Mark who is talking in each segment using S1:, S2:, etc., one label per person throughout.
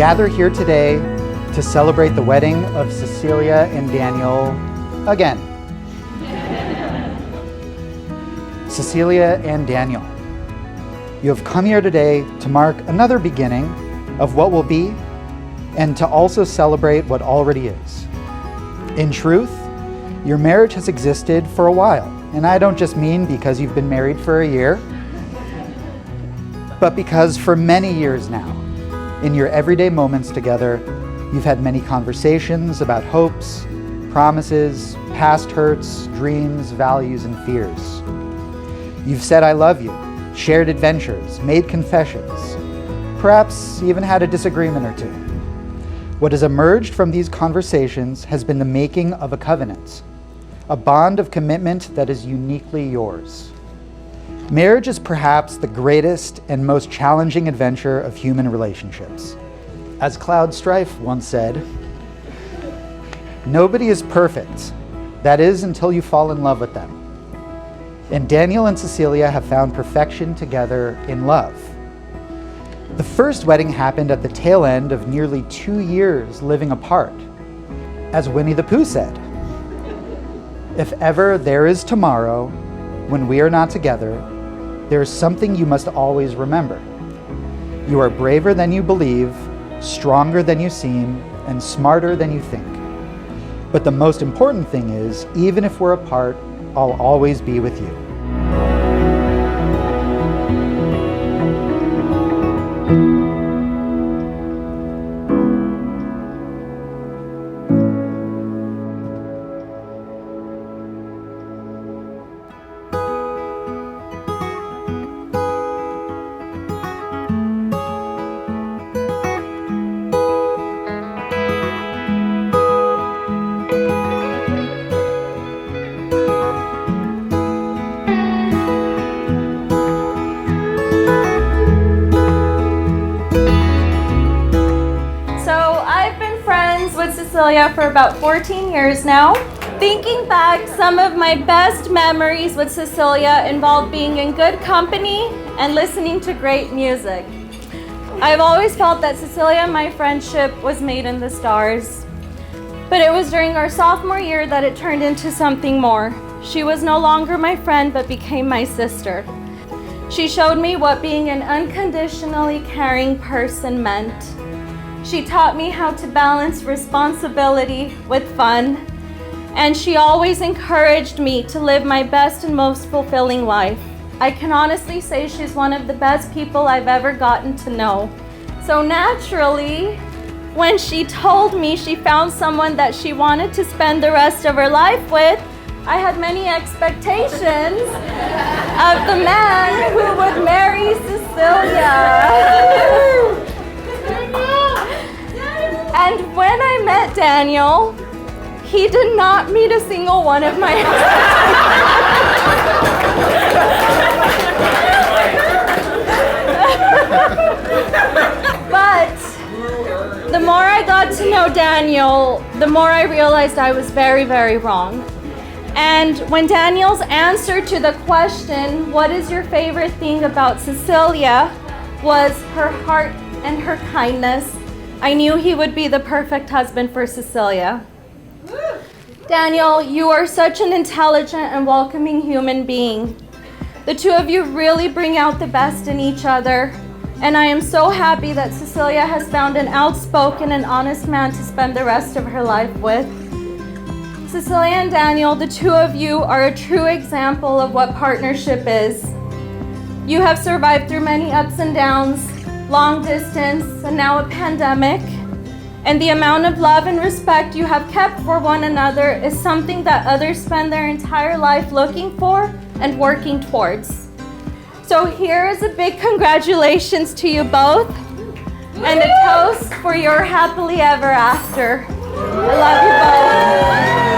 S1: gather here today to celebrate the wedding of Cecilia and Daniel again. Cecilia and Daniel, you have come here today to mark another beginning of what will be and to also celebrate what already is. In truth, your marriage has existed for a while, and I don't just mean because you've been married for a year, but because for many years now, in your everyday moments together, you've had many conversations about hopes, promises, past hurts, dreams, values, and fears. You've said I love you, shared adventures, made confessions, perhaps even had a disagreement or two. What has emerged from these conversations has been the making of a covenant, a bond of commitment that is uniquely yours. Marriage is perhaps the greatest and most challenging adventure of human relationships. As Cloud Strife once said, nobody is perfect. That is, until you fall in love with them. And Daniel and Cecilia have found perfection together in love. The first wedding happened at the tail end of nearly 2 years living apart. As Winnie the Pooh said, if ever there is tomorrow when we are not together, there is something you must always remember. You are braver than you believe, stronger than you seem, and smarter than you think. But the most important thing is, even if we're apart, I'll always be with you.
S2: Cecilia for about 14 years now. Thinking back, some of my best memories with Cecilia involved being in good company and listening to great music. I've always felt that Cecilia and my friendship was made in the stars. But it was during our sophomore year that it turned into something more. She was no longer my friend, but became my sister. She showed me what being an unconditionally caring person meant. She taught me how to balance responsibility with fun, and she always encouraged me to live my best and most fulfilling life. I can honestly say she's one of the best people I've ever gotten to know. So naturally, when she told me she found someone that she wanted to spend the rest of her life with, I had many expectations of the man who would marry Cecilia. And when I met Daniel, he did not meet a single one of my But the more I got to know Daniel, the more I realized I was very, very wrong. And when Daniel's answer to the question, what is your favorite thing about Cecilia, was her heart and her kindness, I knew he would be the perfect husband for Cecilia. Daniel, you are such an intelligent and welcoming human being. The two of you really bring out the best in each other, and I am so happy that Cecilia has found an outspoken and honest man to spend the rest of her life with. Cecilia and Daniel, the two of you are a true example of what partnership is. You have survived through many ups and downs, long distance, and now a pandemic. And the amount of love and respect you have kept for one another is something that others spend their entire life looking for and working towards. So here is a big congratulations to you both, and a toast for your happily ever after. I love you both.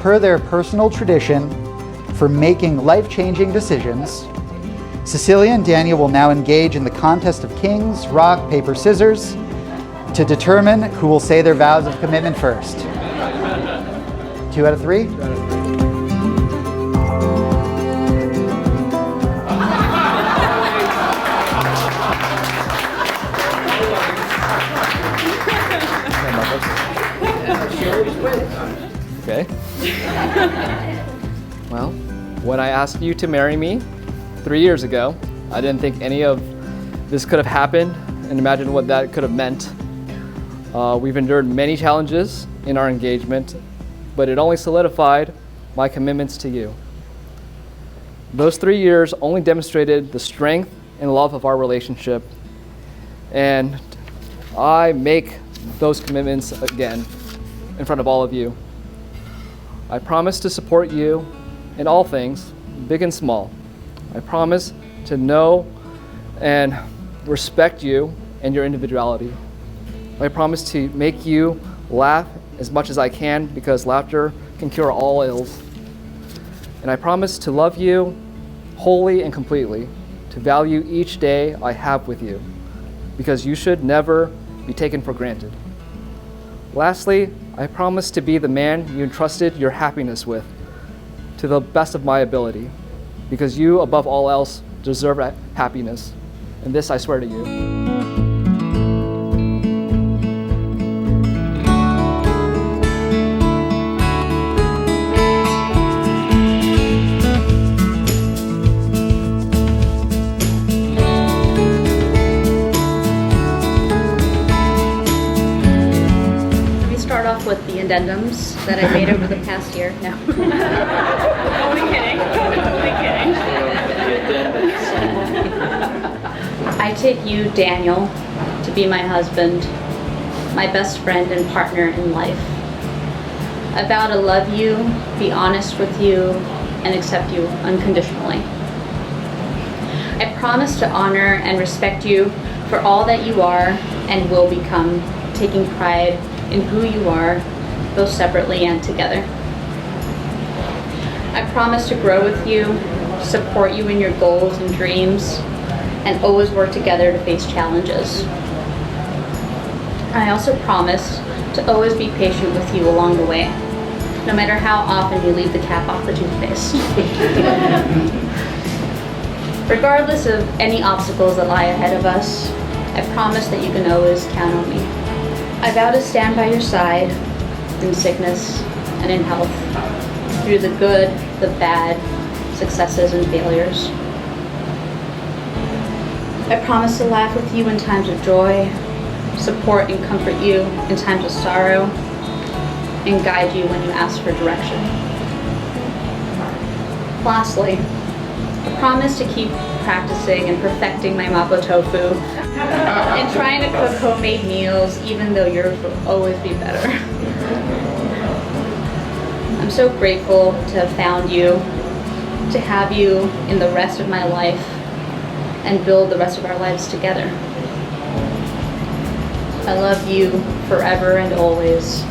S1: per their personal tradition for making life-changing decisions, Cecilia and Daniel will now engage in the contest of kings, rock, paper, scissors, to determine who will say their vows of commitment first. 2 out of 3?
S3: Okay. Well, when I asked you to marry me 3 years ago, I didn't think any of this could have happened, and imagine what that could have meant. We've endured many challenges in our engagement, but it only solidified my commitments to you. Those 3 years only demonstrated the strength and love of our relationship, and I make those commitments again in front of all of you. I promise to support you in all things, big and small. I promise to know and respect you and your individuality. I promise to make you laugh as much as I can, because laughter can cure all ills. And I promise to love you wholly and completely, to value each day I have with you, because you should never be taken for granted. Lastly, I promise to be the man you entrusted your happiness with, to the best of my ability, because you, above all else, deserve happiness. And this I swear to you.
S4: With the addendums that I made over the past year. No. Only kidding. Only kidding. I take you, Daniel, to be my husband, my best friend and partner in life. I vow to love you, be honest with you, and accept you unconditionally. I promise to honor and respect you for all that you are and will become, taking pride in who you are, both separately and together. I promise to grow with you, support you in your goals and dreams, and always work together to face challenges. I also promise to always be patient with you along the way, no matter how often you leave the cap off the toothpaste. Regardless of any obstacles that lie ahead of us, I promise that you can always count on me. I vow to stand by your side in sickness and in health, through the good, the bad, successes and failures. I promise to laugh with you in times of joy, support and comfort you in times of sorrow, and guide you when you ask for direction. Lastly, I promise to keep practicing and perfecting my mapo tofu and trying to cook homemade meals, even though yours will always be better. I'm so grateful to have found you, to have you in the rest of my life, and build the rest of our lives together. I love you forever and always,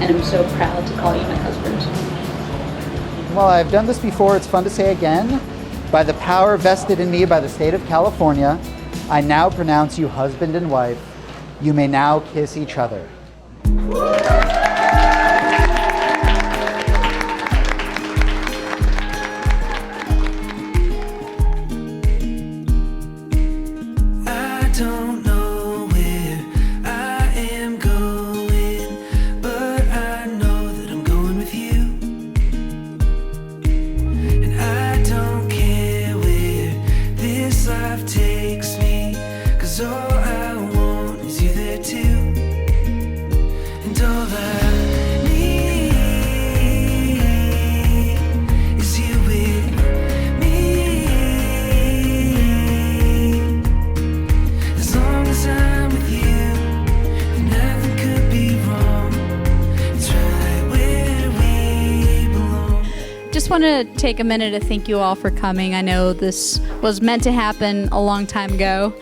S4: and I'm so proud to call you my husband.
S1: Well, I've done this before, it's fun to say again. By the power vested in me by the state of California, I now pronounce you husband and wife. You may now kiss each other.
S5: I don't know where I am going, but I know that I'm going with you. And I don't care where this life takes me, 'cause all I want is you there too. And all
S6: want to take a minute to thank you all for coming. I know this was meant to happen a long time ago.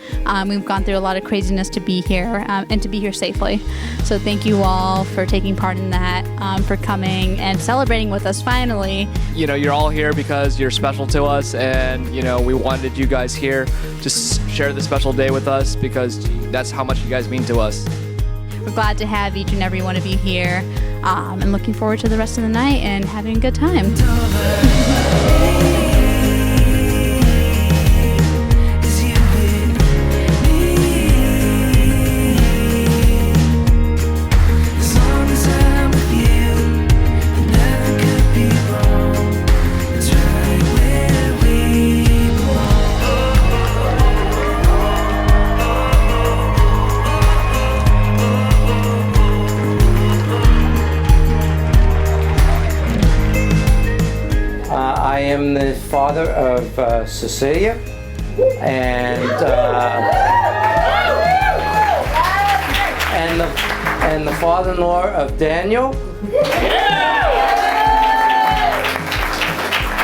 S6: We've gone through a lot of craziness to be here and to be here safely. So thank you all for taking part in that, for coming and celebrating with us finally.
S3: You know, you're all here because you're special to us, and you know, we wanted you guys here to share this special day with us because that's how much you guys mean to us.
S6: We're glad to have each and every one of you here, and looking forward to the rest of the night and having a good time.
S7: I am the father of Cecilia and the father-in-law of Daniel.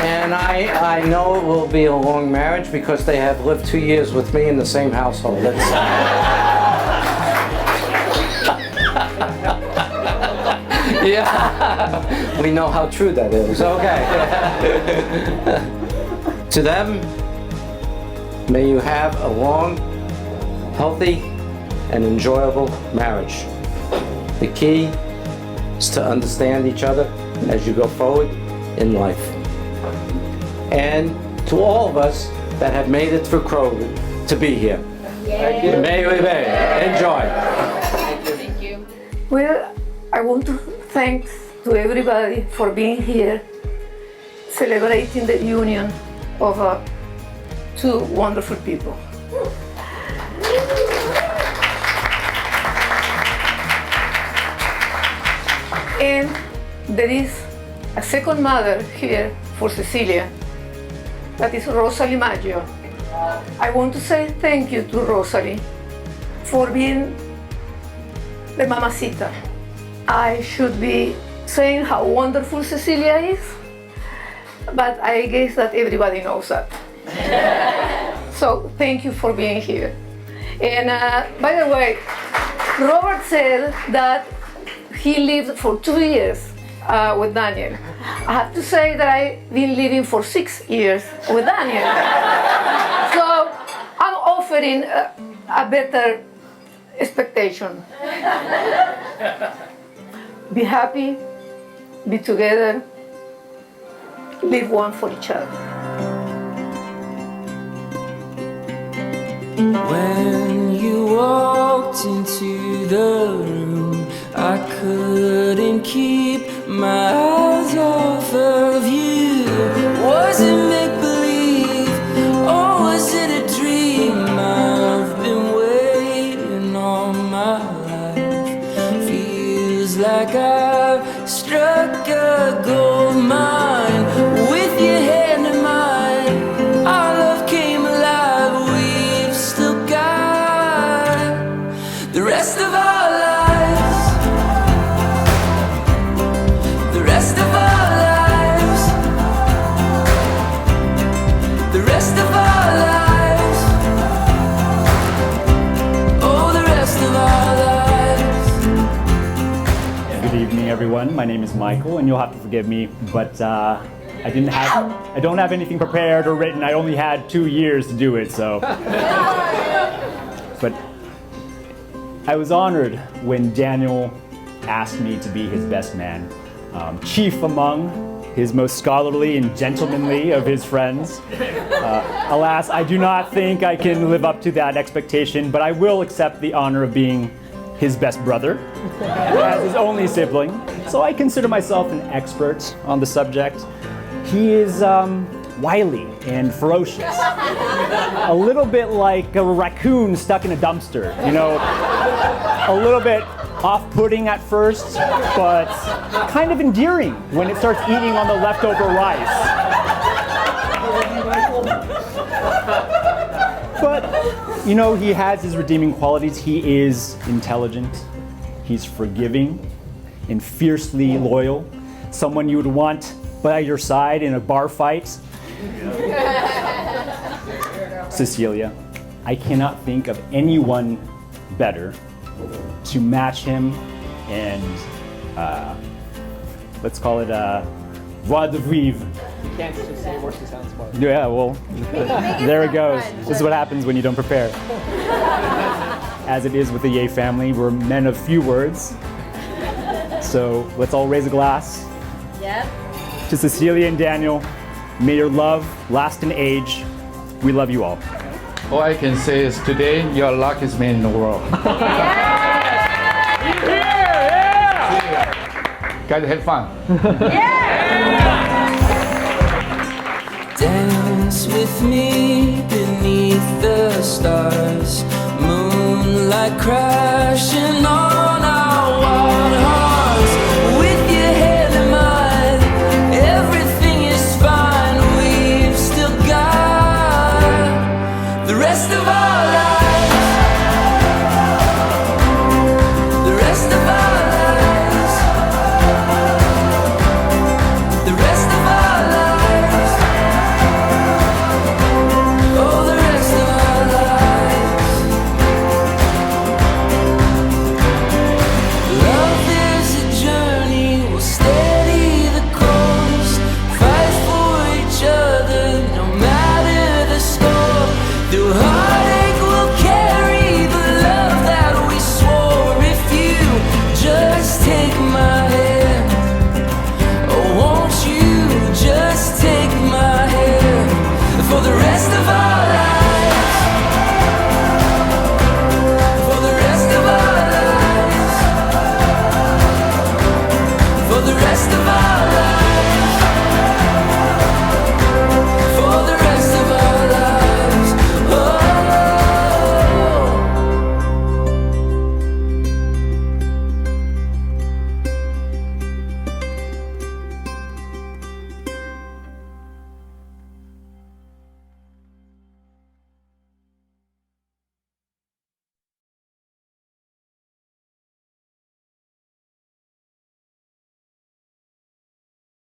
S7: And I know it will be a long marriage because they have lived 2 years with me in the same household. Yeah, we know how true that is. Okay. To them, may you have a long, healthy, and enjoyable marriage. The key is to understand each other as you go forward in life. And to all of us that have made it through COVID to be here. May we enjoy.
S6: Thank you.
S8: Well, I want to thank to everybody for being here, celebrating the union of two wonderful people. And there is a second mother here for Cecilia, that is Rosalie Maggio. I want to say thank you to Rosalie for being the mamacita. I should be saying how wonderful Cecilia is, but I guess that everybody knows that. So thank you for being here. And by the way, Robert said that he lived for 2 years with Daniel. I have to say that I've been living for 6 years with Daniel. So I'm offering a better expectation. Be happy, be together, live one for each other.
S5: When you walked into the room, I couldn't keep my eyes off of you. Was it make-believe, or was it a dream? I've been waiting all my life. Feels like I've struck a gold mine. With your hand in mine, our love came alive. We've still got the rest of our lives. The rest of our lives. The rest of our lives. Oh, the rest of our lives.
S9: Good evening, everyone. My name is Michael, and you'll have to forgive me, but I don't have anything prepared or written. I only had 2 years to do it, so. But I was honored when Daniel asked me to be his best man, chief among his most scholarly and gentlemanly of his friends. Alas, I do not think I can live up to that expectation, but I will accept the honor of being his best brother, as his only sibling. So I consider myself an expert on the subject. He is wily and ferocious. A little bit like a raccoon stuck in a dumpster, you know, a little bit off-putting at first, but kind of endearing when it starts eating on the leftover rice. But, you know, he has his redeeming qualities. He is intelligent, he's forgiving, and fiercely loyal. Someone you would want by your side in a bar fight. Cecilia, I cannot think of anyone better to match him and let's call it voix de vivre.
S3: You can't just say worse to sound smart.
S9: Yeah, well, there it goes. This is what happens when you don't prepare. As it is with the Ye family, we're men of few words. So let's all raise a glass.
S2: Yep.
S9: To Cecilia and Daniel, may your love last in age. We love you all.
S10: All I can say is today, you're the luckiest man in the world. Guys, have fun.
S5: Dance with me beneath the stars, moonlight crashing on